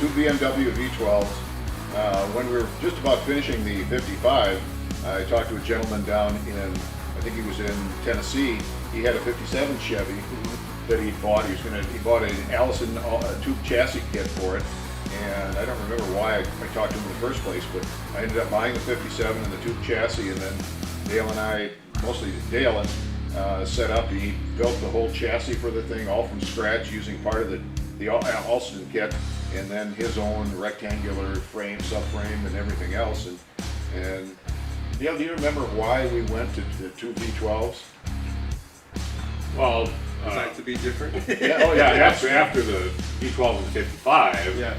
two BMW V12s. When we were just about finishing the 55, I talked to a gentleman down in, I think he was in Tennessee. He had a 57 Chevy that he bought. He bought an Allison tube chassis kit for it. And I don't remember why I talked to him in the first place, but I ended up buying the 57 and the tube chassis, and then Dale and I, mostly Dale, set up. He built the whole chassis for the thing all from scratch using part of the Alston kit, and then his own rectangular frame, subframe, and everything else. And Dale, do you remember why we went to the two V12s? Well, Designed to be different. after the V12 and 55, Yeah.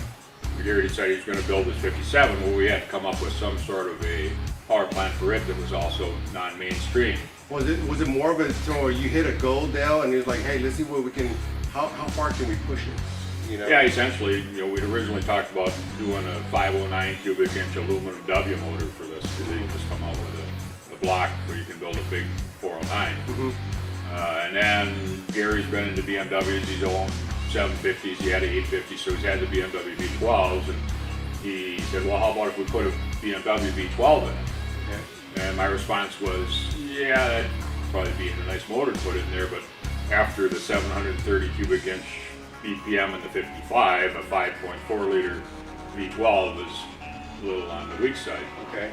Gary decided he was going to build this 57. Well, we had to come up with some sort of a power plant for it that was also non-mainstream. Was it more of a, so you hit a goal, Dale, and it was like, hey, let's see what we can, how far can we push it? You know? Yeah, essentially, we'd originally talked about doing a 509 cubic inch aluminum W motor for this, because they just come out with a block where you can build a big 409. And then Gary's been into BMWs. He's owned 750s. He had an 850, so he's had the BMW V12s. And he said, well, how about if we put a BMW V12 in it? Okay. And my response was, yeah, that'd probably be a nice motor to put in there, but after the 730 cubic inch BPM in the 55, a 5.4 liter V12 was a little on the weak side. Okay.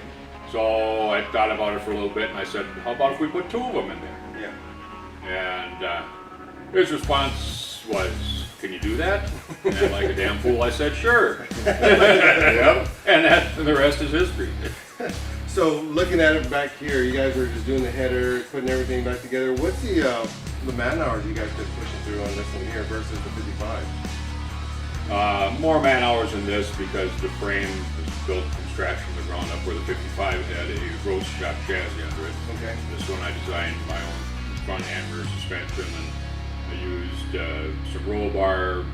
So I thought about it for a little bit, and I said, how about if we put two of them in there? Yeah. And his response was, can you do that? And like a damn fool, I said, sure. Yep. And the rest is history. So looking at it back here, you guys were just doing the header, putting everything back together. What's the man hours you guys been pushing through on this one here versus the 55? More man hours in this because the frame was built from scratch from the ground up, where the 55 had a road shop chassis under it. Okay. This one I designed my own front and rear suspension, and I used some roll bar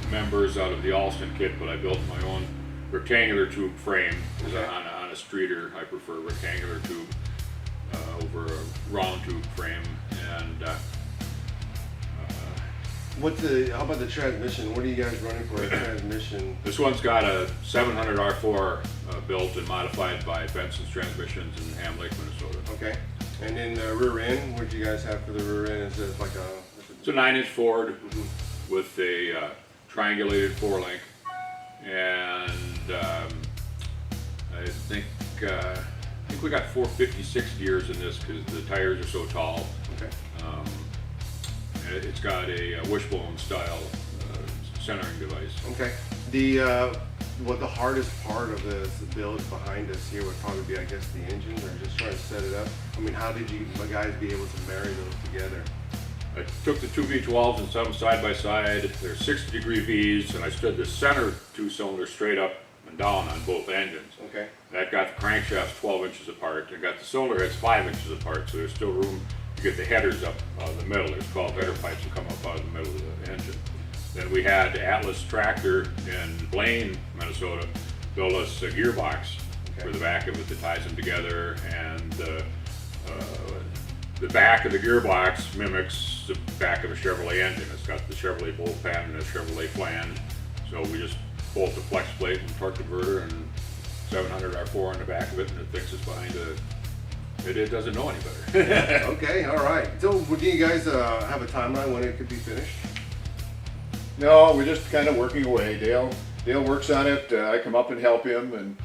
members out of the Alston kit, but I built my own rectangular tube frame. Okay. On a streeter, I prefer rectangular tube over a round tube frame. And how about the transmission? What are you guys running for a transmission? this one's got a 700 R4 built and modified by Benson's Transmissions in Ham Lake, Minnesota. Okay. And then the rear end, what do you guys have for the rear end? Is it like a... It's a 9-inch Ford with a triangulated 4-link, and I think we got 456 gears in this because the tires are so tall. Okay. And it's got a wishbone style centering device. Okay. The hardest part of this build behind us here would probably be, I guess, the engine, or just trying to set it up. I mean, how did you guys be able to marry those together? I took the two V12s and set them side by side. They're 60-degree Vs, and I stood the center two cylinders straight up and down on both engines. Okay. That got the crankshafts 12 inches apart. I got the cylinder heads 5 inches apart, so there's still room to get the headers up out of the middle. There's 12 header pipes that come up out of the middle of the engine. Then we had Atlas Tractor in Blaine, Minnesota, build us a gearbox for the back of it that ties them together, and the back of the gearbox mimics the back of a Chevrolet engine. It's got the Chevrolet bolt pan and a Chevrolet flange, so we just bolt the flex plate and torque converter and 700 R4 on the back of it, and it fixes behind it doesn't know any better. Okay, all right. So do you guys have a timeline when it could be finished? No, we're just kind of working away. Dale works on it. I come up and help him, and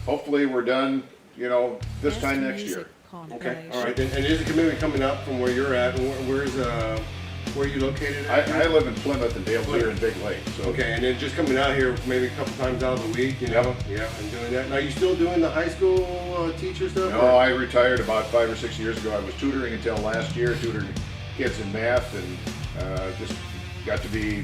hopefully we're done, this time next year. Okay, all right. And is a commitment coming up from where you're at? Where are you located at? I live in Plymouth, and Dale's here in Big Lake. So. Okay, and then just coming out here maybe a couple times out of the week, Yeah, and doing that. Now, are you still doing the high school teacher stuff? No, I retired about 5 or 6 years ago. I was tutoring until last year, tutoring kids in math, and just got to be,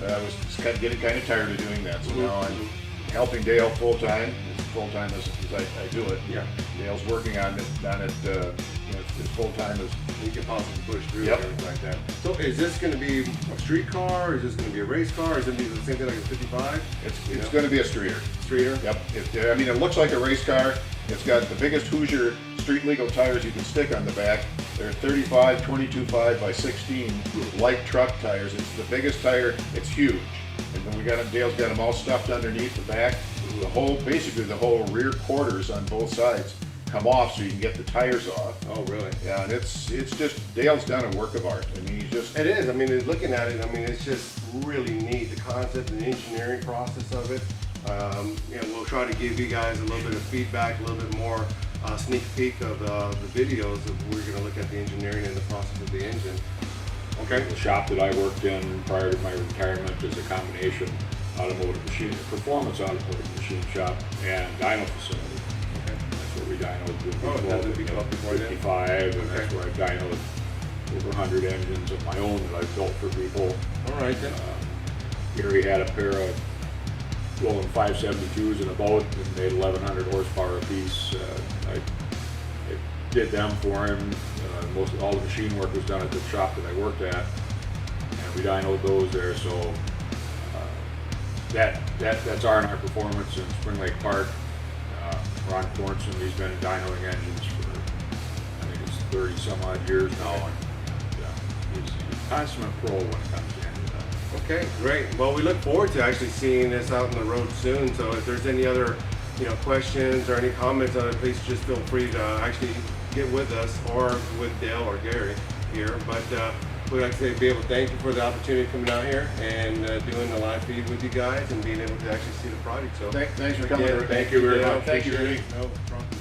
I was getting kind of tired of doing that. So now I'm helping Dale full-time, as I do it. Yeah. Dale's working on it as full-time as you can possibly push through Yep. and everything like that. So is this going to be a street car? Is this going to be a race car? Is it going to be the same thing like a 55? it's going to be a streeter. Streeter? Yep. It looks like a race car. It's got the biggest Hoosier street legal tires you can stick on the back. They're 35, 22.5 by 16 light truck tires. It's the biggest tire. It's huge. And then Dale's got them all stuffed underneath the back. Basically the whole rear quarters on both sides come off so you can get the tires off. Oh, really? Yeah, and it's just, Dale's done a work of art. I mean, he's just, It is. I mean, looking at it, I mean, it's just really neat, the concept and the engineering process of it. We'll try to give you guys a little bit of feedback, a little bit more sneak peek of the videos of we're going to look at the engineering and the process of the engine. Okay. The shop that I worked in prior to my retirement is a combination automotive machine, performance automotive machine shop and dyno facility. Okay. That's where we dynoed the Oh, that was the B12 before that? 55, and that's Okay. where I dynoed over 100 engines of my own that I've built for people. All right then. Gary had a pair of rolling 572s in a boat and made 1,100 horsepower apiece. I did them for him. All the machine work was done at the shop that I worked at, and we dynoed those there. So that's R&R Performance in Spring Lake Park. Ron Thornton, he's been dynoing engines for, I think it's 30 some odd years now, and he's a consummate pro when it comes to engine dyno. Okay, great. Well, we look forward to actually seeing this out on the road soon. So if there's any other, questions or any comments on it, please just feel free to actually get with us or with Dale or Gary here. But we'd like to be able to thank you for the opportunity of coming out here and doing the live feed with you guys and being able to actually see the project. So thanks for coming. again, Rick. Thank you very Dale. much. Thank you, Rick. No problem.